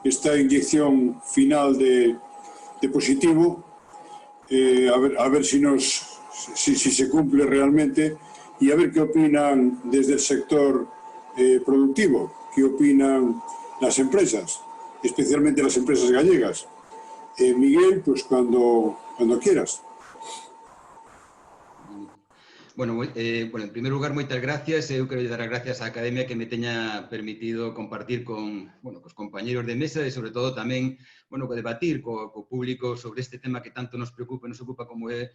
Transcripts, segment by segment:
esta inyección final de positivo, a ver si se cumple realmente, y a ver qué opinan desde el sector productivo, qué opinan las empresas, especialmente las empresas gallegas. Miguel, pues cuando quieras. Bueno, en primer lugar, moitas gracias. Eu quero dar as gracias á Academia que me teña permitido compartir con cos compañeros de mesa e, sobre todo, tamén debatir co público sobre este tema que tanto nos preocupa e nos ocupa, como é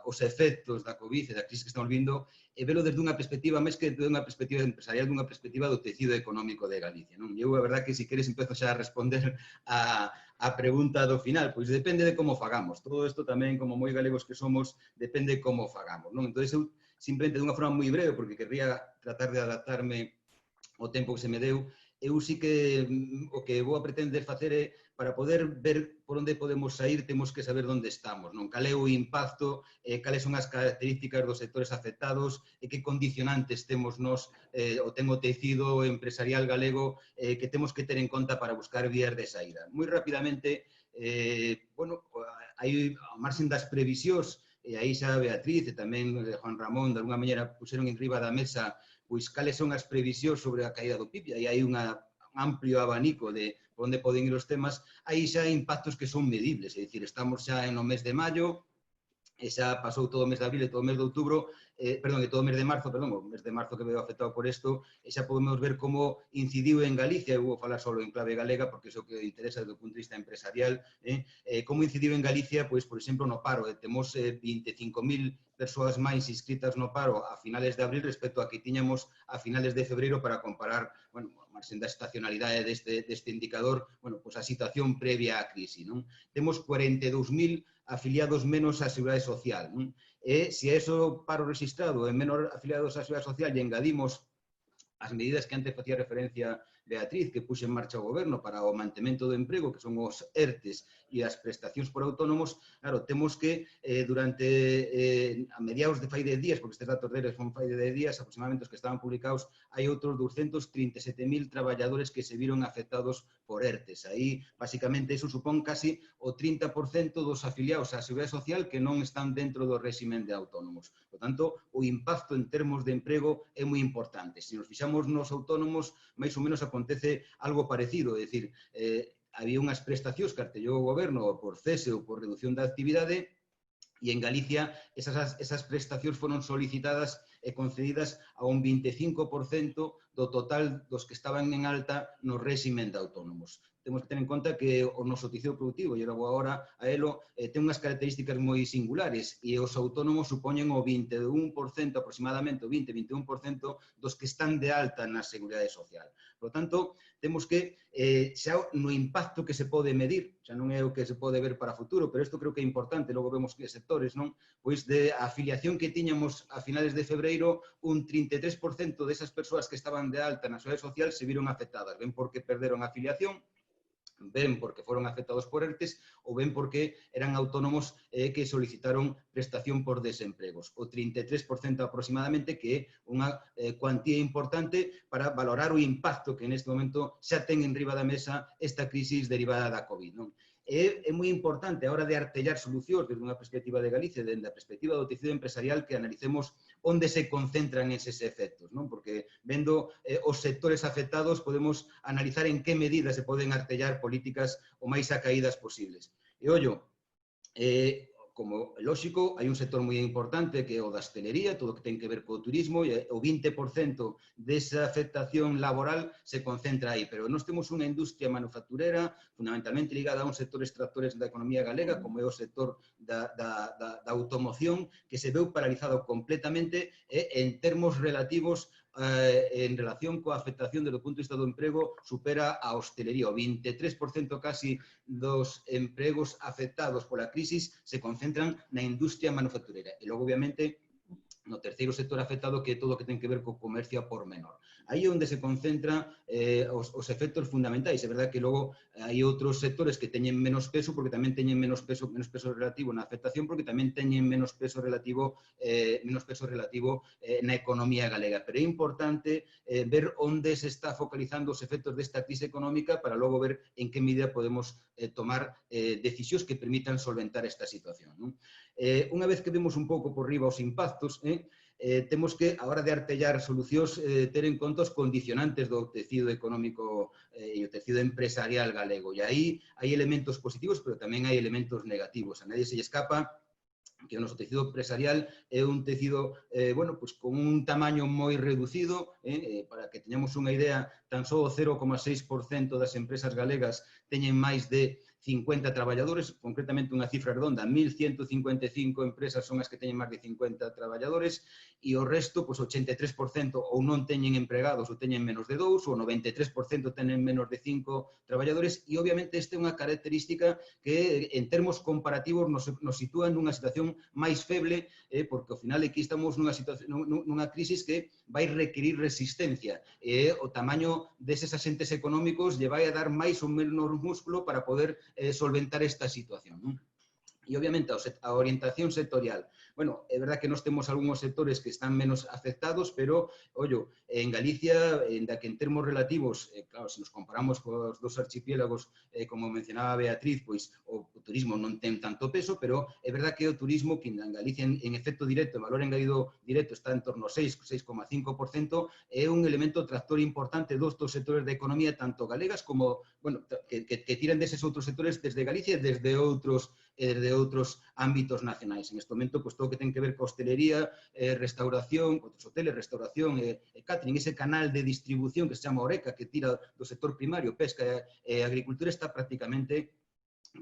os efectos da COVID e da crise que estamos vindo, e velo desde unha perspectiva, máis que dunha perspectiva empresarial, dunha perspectiva do tecido económico de Galicia. E eu, a verdad, que, se queres, empezo xa a responder a pregunta do final. Pois depende de como fagamos. Todo isto tamén, como moi galegos que somos, depende de como fagamos. Entón, eu, simplemente, dunha forma moi breve, porque querría tratar de adaptarme ao tempo que se me deu, eu sí que o que vou a pretender facer é, para poder ver por onde podemos sair, temos que saber onde estamos, cal é o impacto, cales son as características dos sectores afectados e que condicionantes temos nós, o ten o tecido empresarial galego, que temos que ter en conta para buscar vías de saída. Moi rapidamente, hai a marxen das previsións, e aí xa Beatriz e tamén Juan Ramón, de alguna maneira, puseron en riba da mesa pois cales son as previsións sobre a caída do PIB, e aí hai un amplio abanico de onde poden ir os temas. Aí xa hai impactos que son medibles, é dicir, estamos xa no mes de maio, e xa pasou todo o mes de abril e todo o mes de outubro, perdón, e todo o mes de marzo, o mes de marzo que veo afectado por isto, e xa podemos ver como incidiu en Galicia, eu vou falar só en clave galega, porque iso que interesa desde o punto de vista empresarial, como incidiu en Galicia, pois, por exemplo, no paro, temos 25.000 persoas máis inscritas no paro a finales de abril respecto a que tiñamos a finales de febreiro, para comparar, marxen da estacionalidade deste indicador, pois a situación previa á crise. Temos 42.000 afiliados menos á Seguridade Social. E, se a eso paro registrado e menos afiliados á Seguridade Social e engadimos as medidas que antes facía referencia Beatriz, que puxe en marcha o Goberno para o mantemento do emprego, que son os ERTES e as prestacións por autónomos, claro, temos que, durante a mediados de fai 10 días, porque estes datos deles son fai de 10 días, aproximadamente os que estaban publicados, hai outros 237.000 traballadores que se viron afectados por ERTES. Aí, basicamente, iso supón casi o 30% dos afiliados á Seguridade Social que non están dentro do réximen de autónomos. Por tanto, o impacto en termos de emprego é moi importante. Se nos fixamos nos autónomos, máis ou menos acontece algo parecido, é dicir, había unhas prestacións que artellou o Goberno por cese ou por reducción da actividade, e en Galicia esas prestacións foron solicitadas e concedidas a un 25% do total dos que estaban en alta no réximen de autónomos. Temos que ter en conta que o noso tecido productivo, e logo agora a elo, ten unhas características moi singulares, e os autónomos supoñen o 21% aproximadamente, o 20-21% dos que están de alta na Seguridade Social. Por tanto, temos que, xa no impacto que se pode medir, xa non é o que se pode ver para o futuro, pero isto creo que é importante, logo vemos que sectores, pois de a afiliación que tiñamos a finales de febreiro, un 33% desas persoas que estaban de alta na Seguridade Social se viron afectadas, ben porque perderon a afiliación, ben porque foron afectados por ERTES, ou ben porque eran autónomos que solicitaron prestación por desempregos. O 33% aproximadamente, que é unha cuantía importante para valorar o impacto que neste momento xa ten en riba da mesa esta crisis derivada da COVID. É moi importante, a hora de artellar solucións desde unha perspectiva de Galicia, desde a perspectiva do tecido empresarial, que analicemos onde se concentran eses efectos, porque vendo os sectores afectados podemos analizar en que medida se poden artellar políticas o máis acaídas posibles. E ollo, como é lógico, hai un sector moi importante que é o da hostelería, todo o que ten que ver co turismo, e o 20% desa afectación laboral se concentra aí. Pero nós temos unha industria manufacturera fundamentalmente ligada a un sector extractores da economía galega, como é o sector da automoción, que se veu paralizado completamente en termos relativos en relación coa afectación desde o punto de vista do emprego supera a hostelería. O 23% casi dos empregos afectados pola crisis se concentran na industria manufacturera. E logo, obviamente, no terceiro sector afectado, que é todo o que ten que ver co comercio a por menor. Aí é onde se concentran os efectos fundamentais. É verdade que logo hai outros sectores que teñen menos peso, porque tamén teñen menos peso relativo na afectación, porque tamén teñen menos peso relativo na economía galega. Pero é importante ver onde se está focalizando os efectos desta crise económica para logo ver en que medida podemos tomar decisións que permitan solventar esta situación, non? Unha vez que vemos un pouco por riba os impactos, temos que, a hora de artellar solucións, ter en conta os condicionantes do tecido económico e o tecido empresarial galego. E aí hai elementos positivos, pero tamén hai elementos negativos. A nadie se lle escapa que o noso tecido empresarial é un tecido pues, con un tamaño moi reducido. Para que teñamos unha idea, tan só o 0,6% das empresas galegas teñen máis de 50 traballadores, concretamente unha cifra redonda, 1.155 empresas son as que teñen máis de 50 traballadores, e o resto, pues, 83% ou non teñen empregados ou teñen menos de 2, ou 93% teñen menos de 5 traballadores, e obviamente esta é unha característica que en termos comparativos nos sitúa nunha situación máis feble, porque ao final aquí estamos nunha crisis que vai requerir resistencia, e o tamaño deses asentes económicos lle vai a dar máis ou menos músculo para poder solventar esta situación, non? E, obviamente, a orientación sectorial. Bueno, é verdad que nós temos algúns sectores que están menos afectados, pero, ollo, en Galicia, que en termos relativos, claro, se nos comparamos cos dos archipiélagos, como mencionaba Beatriz, pois o turismo non ten tanto peso, pero é verdad que o turismo, que en Galicia, en efecto directo, en valor engadido directo, está en torno ao 6,5%, é un elemento tractor importante dos sectores da economía, tanto galegas como, bueno, que tiran deses outros sectores desde Galicia e desde outros ámbitos nacionais. En este momento, pues, todo o que ten que ver con hostelería, restauración, outros hoteles, restauración e catering, ese canal de distribución que se chama Oreca, que tira do sector primario, pesca e agricultura, está prácticamente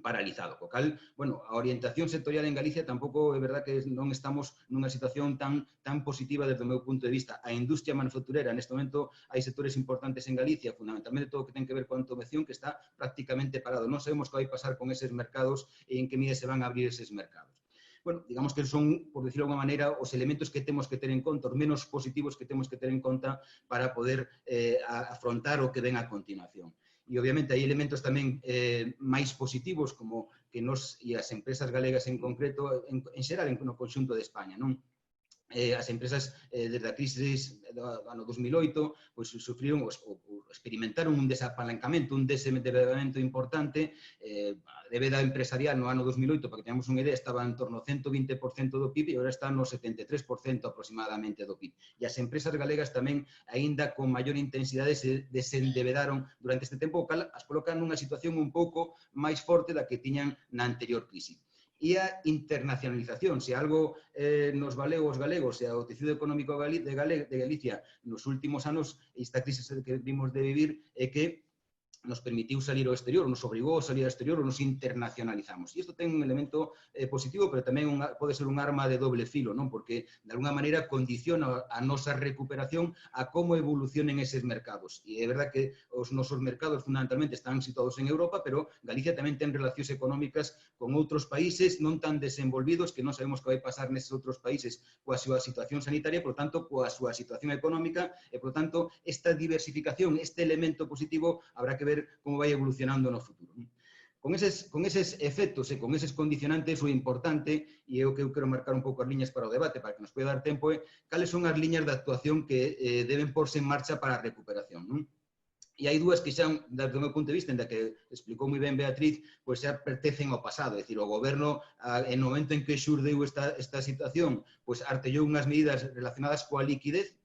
paralizado. Co cal, bueno, a orientación sectorial en Galicia tampouco é verdad que non estamos nunha situación tan positiva desde o meu punto de vista. A industria manufacturera, neste momento, hai sectores importantes en Galicia, fundamentalmente todo o que ten que ver con a automoción, que está prácticamente parado. Non sabemos que vai pasar con eses mercados e en que medida se van a abrir eses mercados. Bueno, digamos que son, por decirlo de alguma maneira, os elementos que temos que ter en conta, os menos positivos que temos que ter en conta para poder afrontar o que ven a continuación. E, obviamente, hai elementos tamén máis positivos, como que nos e as empresas galegas en concreto, en xeral, no conxunto de España, non? As empresas, desde a crisis do ano 2008, pois sufriron ou experimentaron un desapalancamento, un desendeudamento importante. A débeda empresarial no ano 2008, para que teñamos unha idea, estaba en torno ao 120% do PIB e agora está no 73% aproximadamente do PIB. E as empresas galegas tamén, aínda con maior intensidade, se desendebedaron durante este tempo, o cal as colocan nunha situación un pouco máis forte da que tiñan na anterior crisis. E a internacionalización, se algo nos valeu os galegos e ao tecido económico de Galicia nos últimos anos, esta crisis que vimos de vivir é que nos permitiu salir ao exterior, nos obrigou a salir ao exterior ou nos internacionalizamos. E isto ten un elemento positivo, pero tamén pode ser un arma de doble filo, non? Porque, de alguna maneira, condiciona a nosa recuperación a como evolucionen eses mercados. E é verdad que os nosos mercados, fundamentalmente, están situados en Europa, pero Galicia tamén ten relacións económicas con outros países non tan desenvolvidos, que non sabemos que vai pasar neses outros países coa súa situación sanitaria, por tanto, coa súa situación económica, e, por tanto, esta diversificación, este elemento positivo, habrá que ver como vai evolucionando no futuro. Con eses efectos e con eses condicionantes, o importante, e é o que eu quero marcar un pouco as liñas para o debate, para que nos poida dar tempo, cales son as liñas de actuación que deben porse en marcha para a recuperación, non? E hai dúas que xa, desde o meu punto de vista, en da que explicou moi ben Beatriz, pois xa pertencen ao pasado. É dicir, o goberno, en o momento en que xurdeu esta situación, pois artellou unhas medidas relacionadas coa liquidez,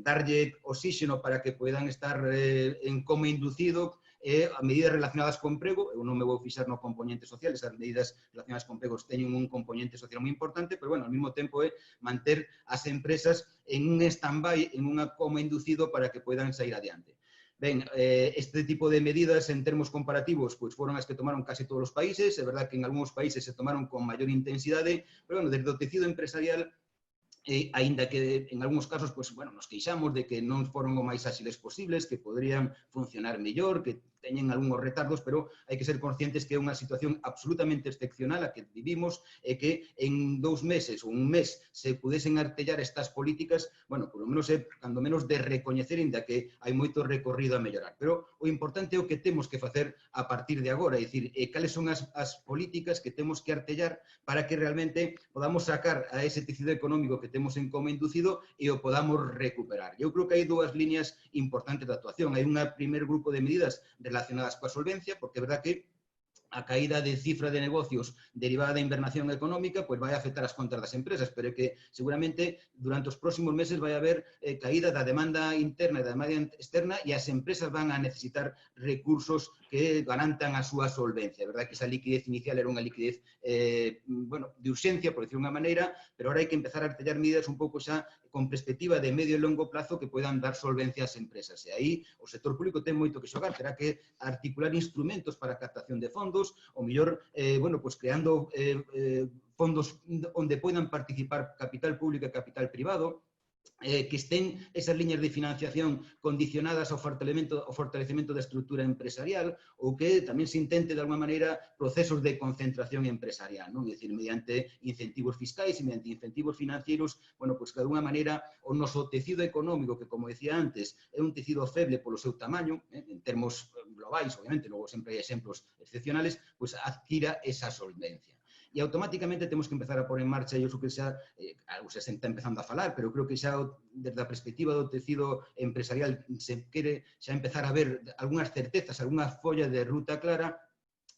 darlle oxígeno para que poidan estar en coma inducido, a medidas relacionadas co emprego. Eu non me vou fixar no componente social, esas medidas relacionadas con empregos teñen un componente social moi importante, pero, bueno, ao mesmo tempo é manter as empresas en un stand-by, en unha coma inducido para que poidan sair adiante. Ben, este tipo de medidas en termos comparativos pois foron as que tomaron casi todos os países. É verdad que en algúns países se tomaron con maior intensidade, pero, bueno, desde o tecido empresarial, aínda que en algúns casos, pues, bueno, nos queixamos de que non foron o máis áxiles posibles, que podrían funcionar mellor, que teñen algúns retardos, pero hai que ser conscientes que é unha situación absolutamente excepcional a que vivimos e que en 2 meses ou un mes se pudesen artellar estas políticas, bueno, por lo menos é, cando menos, de recoñecer, inda que hai moito recorrido a mellorar. Pero o importante é o que temos que facer a partir de agora, é dicir, cales son as políticas que temos que artellar para que realmente podamos sacar a ese tecido económico que temos en coma inducido e o podamos recuperar. Eu creo que hai 2 líneas importantes de actuación. Hai un primer grupo de medidas relacionadas coa solvencia, porque é verdad que a caída de cifra de negocios derivada da invernación económica pois vai afectar as contas das empresas, pero é que seguramente durante os próximos meses vai haber caída da demanda interna e da demanda externa e as empresas van a necesitar recursos que garantan a súa solvencia. É verdade que esa liquidez inicial era unha liquidez bueno, de urxencia, por decir unha maneira, pero ahora hai que empezar a artellar medidas un pouco xa con perspectiva de medio e longo plazo que poidan dar solvencia ás empresas. E aí o sector público ten moito que xogar, terá que articular instrumentos para a captación de fondos, o mellor, bueno, pues creando fondos onde poidan participar capital público e capital privado, que estén esas liñas de financiación condicionadas ao fortalecemento da estrutura empresarial ou que tamén se intente, de alguma maneira, procesos de concentración empresarial, non? É dicir, mediante incentivos fiscais e mediante incentivos financieros, bueno, pues, que de alguma maneira o noso tecido económico, que, como decía antes, é un tecido feble polo seu tamaño, en termos globais, obviamente, logo sempre hai exemplos excepcionales, pues adquira esa solvencia. E automáticamente temos que empezar a pôr en marcha, e iso que xa, algo xa se está empezando a falar, pero creo que xa desde a perspectiva do tecido empresarial se quere xa empezar a ver algunhas certezas, algunha folla de ruta clara,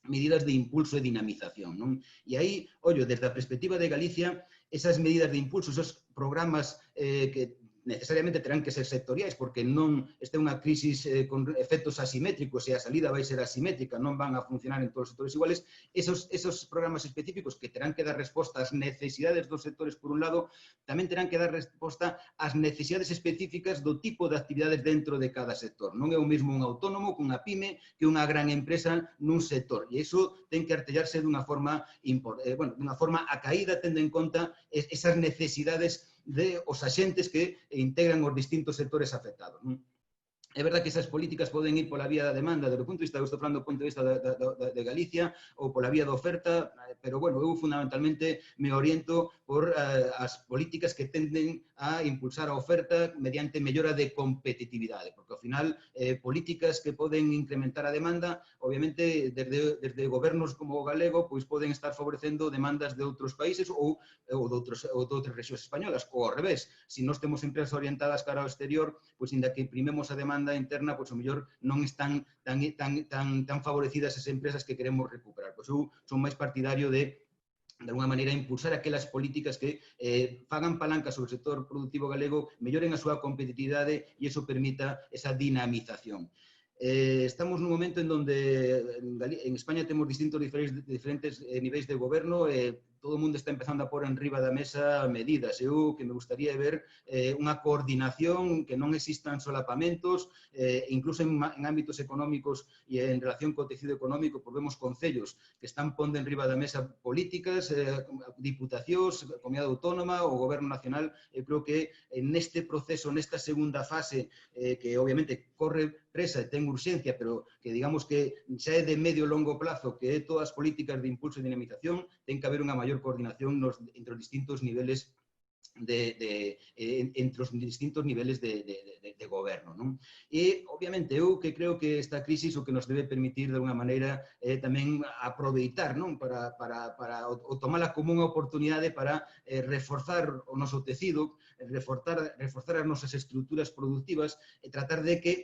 medidas de impulso e dinamización, non? E aí, ollo, desde a perspectiva de Galicia, esas medidas de impulso, esos programas que necesariamente terán que ser sectoriais, porque non este é unha crisis con efectos asimétricos e a salida vai ser asimétrica, non van a funcionar en todos os sectores iguales. Esos programas específicos que terán que dar resposta ás necesidades dos sectores, por un lado, tamén terán que dar resposta ás necesidades específicas do tipo de actividades dentro de cada sector. Non é o mesmo un autónomo que unha pyme que unha gran empresa nun sector. E iso ten que artellarse dunha forma, bueno, dunha forma acaída, tendo en conta esas necesidades de os axentes que integran os distintos sectores afectados. É verdade que esas políticas poden ir pola vía da demanda, desde o punto de vista, eu estou falando do punto de vista de Galicia, ou pola vía da oferta, pero, bueno, eu fundamentalmente me oriento por as políticas que tenden a impulsar a oferta mediante mellora de competitividade, porque, ao final, políticas que poden incrementar a demanda, obviamente, desde gobernos como o galego, pois poden estar favorecendo demandas de outros países ou de outras rexións españolas, ou ao revés. Se nós temos empresas orientadas cara ao exterior, pois, inda que primemos a demanda interna, pois, o mellor non están tan favorecidas as empresas que queremos recuperar. Pois eu son máis partidario de alguma maneira, impulsar aquelas políticas que fagan palanca sobre o sector productivo galego, melloren a súa competitividade e iso permita esa dinamización. Estamos nun momento en donde en España temos diferentes niveis de goberno e todo o mundo está empezando a pôr en riba da mesa medidas. Eu que me gustaría ver unha coordinación, que non existan solapamentos, incluso en ámbitos económicos e en relación co tecido económico, pois vemos concellos que están pondo en riba da mesa políticas, diputacións, comunidade autónoma, o goberno nacional. Eu creo que neste proceso, nesta segunda fase, que obviamente corre presa e ten urxencia, pero que digamos que xa é de medio e longo plazo, que é todas as políticas de impulso e dinamización, ten que haber unha maior coordinación entre os distintos niveles de goberno, non? E, obviamente, eu que creo que esta crisis o que nos debe permitir, de alguna maneira, é tamén aproveitar, non? Para tomala como unha oportunidade para reforzar o noso tecido, reforzar as nosas estruturas productivas e tratar de que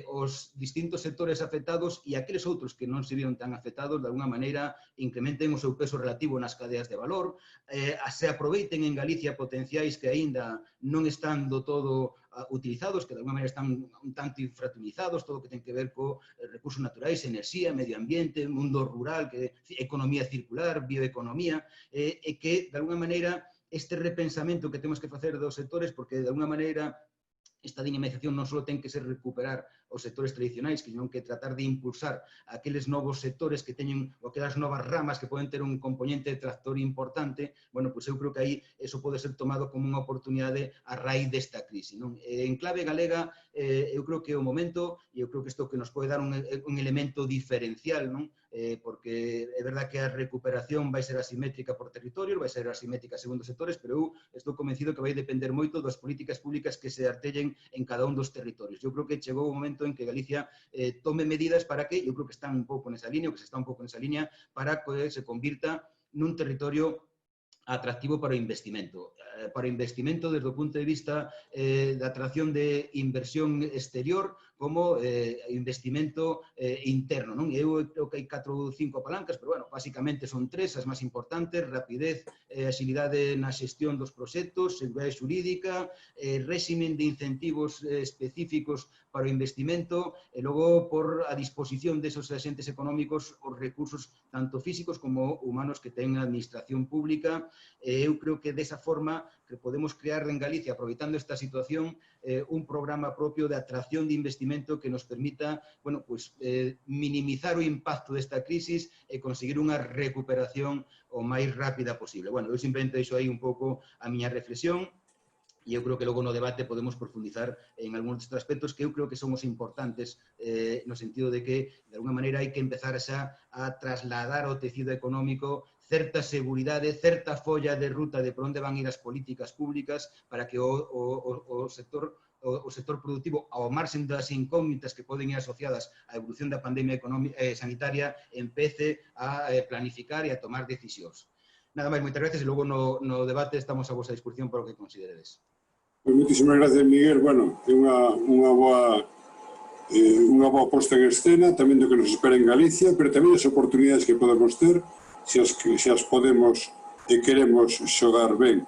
os distintos sectores afectados e aqueles outros que non se viron tan afectados, de alguna maneira, incrementen o seu peso relativo nas cadeas de valor, se aproveiten en Galicia potenciais que aínda non están do todo utilizados, que de alguna maneira están un tanto infrautilizados, todo o que ten que ver co recursos naturais, enerxía, medio ambiente, mundo rural, economía circular, bioeconomía, e que, de alguna maneira, este repensamento que temos que facer dos sectores, porque, de alguna maneira, esta dinamización non só ten que ser recuperar os sectores tradicionais, que non que tratar de impulsar aqueles novos sectores que teñen, ou aquelas novas ramas que poden ter un componente de tractor importante. Bueno, pois eu creo que aí eso pode ser tomado como unha oportunidade a raíz desta crise, non? En clave galega, eu creo que é o momento, e eu creo que isto que nos pode dar un elemento diferencial, non? Porque é verdad que a recuperación vai ser asimétrica por territorio, vai ser asimétrica segundo sectores, pero eu estou convencido que vai depender moito das políticas públicas que se artellen en cada un dos territorios. Eu creo que chegou o momento en que Galicia tome medidas para que, eu creo que están un pouco nesa línea, ou que se está un pouco nesa línea, para que se convirta nun territorio atractivo para o investimento. Para o investimento desde o punto de vista da atracción de inversión exterior como investimento interno, non? Eu creo que hai 4 ou 5 palancas, pero, bueno, basicamente son 3 as máis importantes: rapidez, agilidade na xestión dos proxectos, seguridade xurídica, réximen de incentivos específicos para o investimento, e logo por a disposición desos agentes económicos os recursos tanto físicos como humanos que ten a administración pública. Eu creo que desa forma que podemos crear en Galicia, aproveitando esta situación, un programa propio de atracción de investimento que nos permita, bueno, pues, minimizar o impacto desta crisis e conseguir unha recuperación o máis rápida posible. Bueno, eu simplemente deixo aí un pouco a miña reflexión, e eu creo que logo no debate podemos profundizar en algúns destes aspectos que eu creo que son os importantes, no sentido de que, de alguna maneira, hai que empezar xa a trasladar ao tecido económico certa seguridade, certa folla de ruta de por onde van ir as políticas públicas para que o sector productivo, ao marxen das incógnitas que poden ir asociadas á evolución da pandemia sanitaria, empece a planificar e a tomar decisións. Nada máis, moitas gracias, e logo no debate estamos a vosa disposición para o que consideredes. Moitísimas gracias, Miguel. Bueno, é unha boa posta en escena, tamén do que nos espera en Galicia, pero tamén as oportunidades que podemos ter se as podemos e queremos xogar ben.